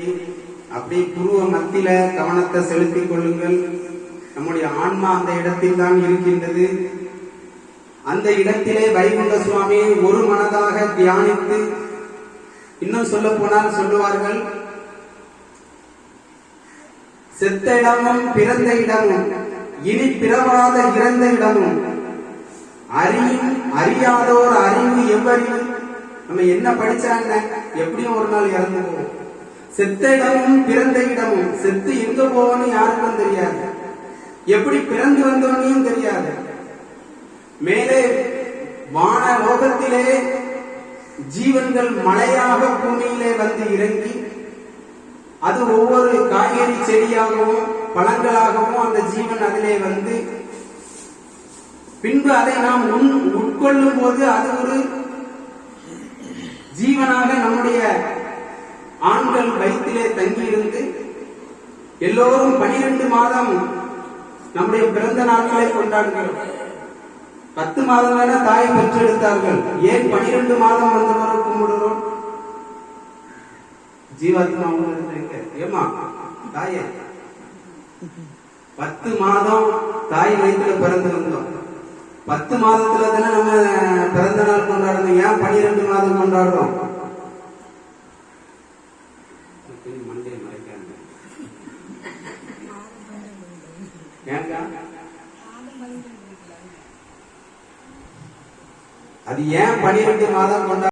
இன்னைக்கு அப்படி புருவ மத்தியில கவனத்தை செலுத்திக் கொள்ளுங்கள். நம்முடைய ஆன்மா அந்த இடத்தில் தான் இருக்கின்றது. அந்த இடத்திலே வைகுண்ட சுவாமியை ஒரு மனதாக தியானித்து, இன்னும் சொல்ல போனால் சொல்லுவார்கள், செத்த இடமும் பிறந்த இடமும் இனி பிறவாத இறந்த இடமும் அறியாதோர் அறிவு எவ்வறிவு. நம்ம என்ன படிச்சாங்க, எப்படியும் ஒரு நாள் இறந்து போவோம். செத்த இடமும் பிறந்த இடமும், செத்து எங்க போவோன்னு யாருக்கும் தெரியாது, எப்படி பிறந்து வந்தோன்னையும் தெரியாது. மேலே வான லோகத்திலே ஜீவன்கள் மழையாக பூமியிலே வந்து இறங்கி, அது ஒவ்வொரு காய்கறி செடியாகவும் பழங்களாகவும் அந்த ஜீவன் அதிலே வந்து, பின்பு அதை நாம் உட்கொள்ளும் போது அது ஒரு ஜீவனாக நம்முடைய ஆண்கள் வயிற்றிலே தங்கியிருந்து, எல்லோரும் 12 மாதம் நம்முடைய பிறந்த நாட்களை கொண்டாடுகிறோம். 10 மாதம் வேணா தாயை பெற்றெடுத்தார்கள், ஏன் 12 மாதம் வந்தவரை கும்பிடுறோம்? ஜீவாத்மா ஏமா தாயே 10 மாதம் தாய் வயிற்றுல பிறந்து வந்தோம். 10 மாதத்துல தானே நம்ம பிறந்த நாள் கொண்டாடணும். ஏன் 12 மாதம் கொண்டாடுறோம்? மண்டே மறைக்காங்க. அது ஏன் 12 மாதம் கொண்டாட